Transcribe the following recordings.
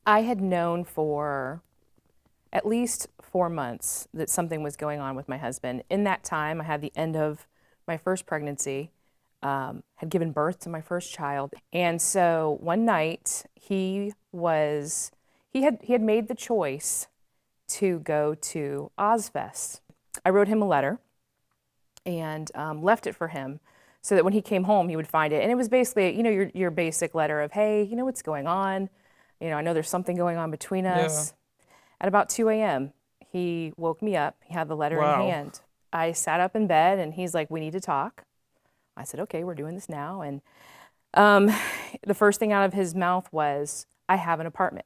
I had known for at least 4 months that something was going on with my husband. In that time, I had the end of my first pregnancy, had given birth to my first child. And so one night he had made the choice to go to Ozfest. I wrote him a letter and left it for him so that when he came home, he would find it. And it was basically, your basic letter of, hey, you know what's going on? I know there's something going on between Yeah. us. At about 2 a.m., he woke me up. He had the letter in Wow. hand. I sat up in bed and he's like, we need to talk. I said, okay, we're doing this now. And um, the first thing out of his mouth was, I have an apartment.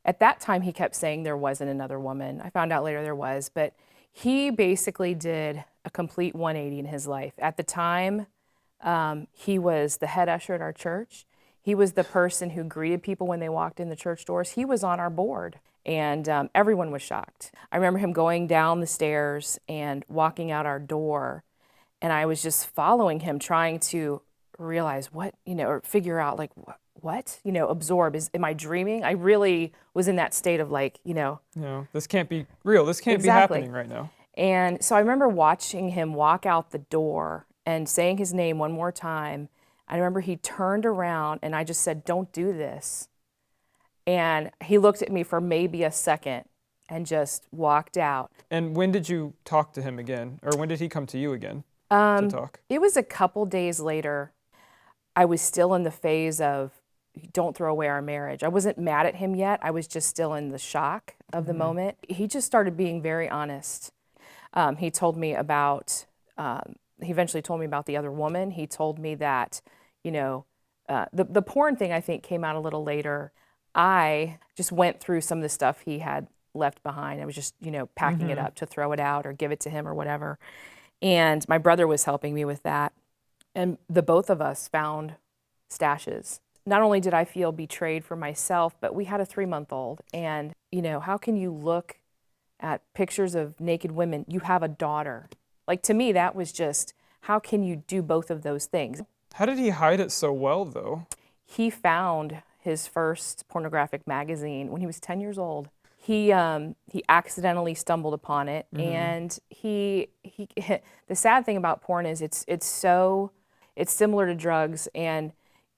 At that time, he kept saying there wasn't another woman. I found out later there was, but he basically did a complete 180 in his life. At the time, he was the head usher at our church. He was the person who greeted people when they walked in the church doors. He was on our board, and everyone was shocked. I remember him going down the stairs and walking out our door, and I was just following him, trying to realize what, or figure out like what, absorb. Am I dreaming? I really was in that state of like, This can't be real. This can't be exactly. happening right now. And so I remember watching him walk out the door and saying his name one more time. I remember he turned around and I just said, don't do this. And he looked at me for maybe a second and just walked out. And when did you talk to him again? Or when did he come to you again to talk? It was a couple days later. I was still in the phase of don't throw away our marriage. I wasn't mad at him yet. I was just still in the shock of the moment. He just started being very honest. He told me about, he eventually told me about the other woman. He told me that, the porn thing I think came out a little later. I just went through some of the stuff he had left behind. I was just, packing it up to throw it out or give it to him or whatever. And my brother was helping me with that. And the both of us found stashes. Not only did I feel betrayed for myself, but we had a 3-month-old. And, how can you look at pictures of naked women? You have a daughter. Like, to me, that was just, how can you do both of those things? How did he hide it so well, though? He found his first pornographic magazine when he was 10 years old. He accidentally stumbled upon it, and he the sad thing about porn is it's similar to drugs, and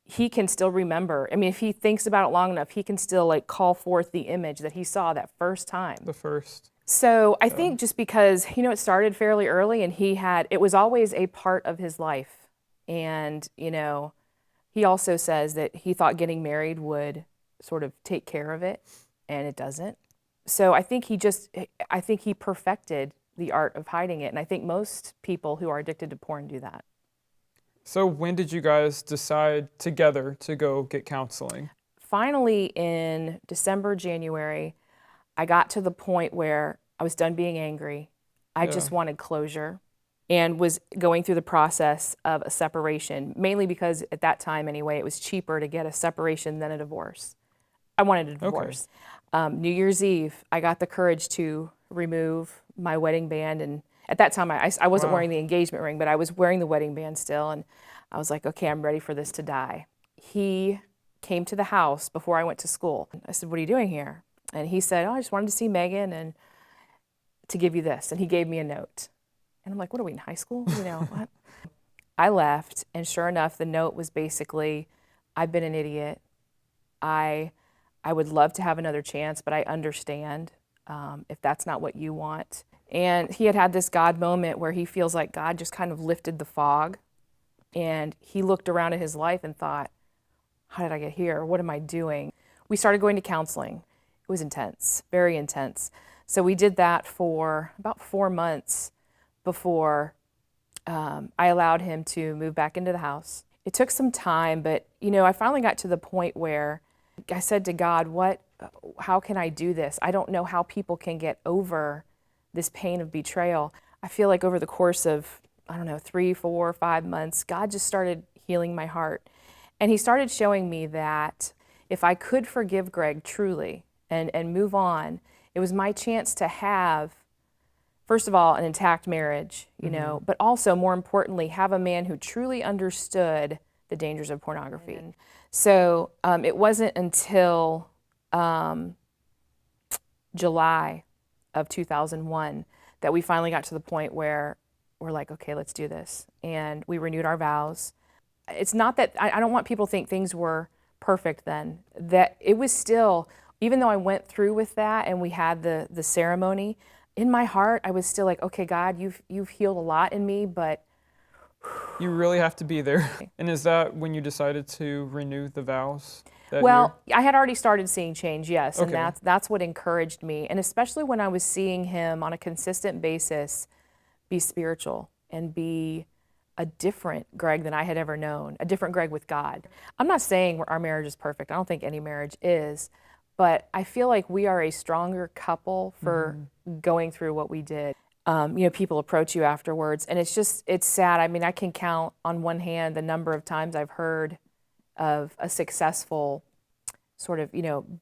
he can still remember. I mean, if he thinks about it long enough, he can still like call forth the image that he saw that first time. The first. So I think just because, it started fairly early and it was always a part of his life. And, he also says that he thought getting married would sort of take care of it, and it doesn't. So I think he perfected the art of hiding it. And I think most people who are addicted to porn do that. So when did you guys decide together to go get counseling? Finally, in December, January, I got to the point where I was done being angry. I Yeah. just wanted closure and was going through the process of a separation, mainly because at that time anyway, it was cheaper to get a separation than a divorce. I wanted a divorce. New Year's Eve, I got the courage to remove my wedding band. And at that time, I wasn't Wow. wearing the engagement ring, but I was wearing the wedding band still. And I was like, okay, I'm ready for this to die. He came to the house before I went to school. I said, what are you doing here? And he said, oh, I just wanted to see Megan and to give you this. And he gave me a note. And I'm like, what are we in high school? What? I left, and sure enough, the note was basically, I've been an idiot. I would love to have another chance, but I understand if that's not what you want. And he had this God moment where he feels like God just kind of lifted the fog, and he looked around at his life and thought, how did I get here? What am I doing? We started going to counseling. It was intense, very intense. So we did that for about 4 months before I allowed him to move back into the house. It took some time, but I finally got to the point where I said to God, how can I do this? I don't know how people can get over this pain of betrayal. I feel like over the course of, 3, 4, 5 months, God just started healing my heart. And he started showing me that if I could forgive Greg truly and move on, it was my chance to have, first of all, an intact marriage, but also, more importantly, have a man who truly understood the dangers of pornography. So it wasn't until July of 2001 that we finally got to the point where we're like, okay, let's do this. And we renewed our vows. It's not that, I don't want people to think things were perfect then. That it was still, even though I went through with that and we had the ceremony, in my heart, I was still like, okay, God, you've healed a lot in me, but You really have to be there. And is that when you decided to renew the vows that well, I had already started seeing change, yes, and Okay. that's what encouraged me. And especially when I was seeing him on a consistent basis be spiritual and be a different Greg than I had ever known, a different Greg with God. I'm not saying our marriage is perfect. I don't think any marriage is, but I feel like we are a stronger couple for going through what we did. People approach you afterwards, and it's sad. I mean, I can count on one hand the number of times I've heard of a successful sort of,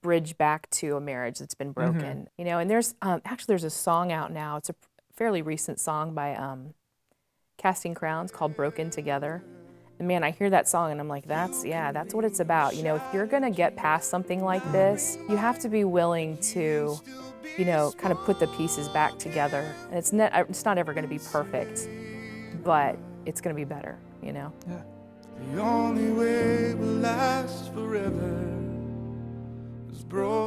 bridge back to a marriage that's been broken. And there's a song out now. It's a fairly recent song by Casting Crowns called Broken Together. And man, I hear that song and I'm like, that's what it's about. If you're gonna get past something like this, you have to be willing to, kind of put the pieces back together. And it's not ever gonna be perfect, but it's gonna be better, Yeah. The only way will last forever is broken.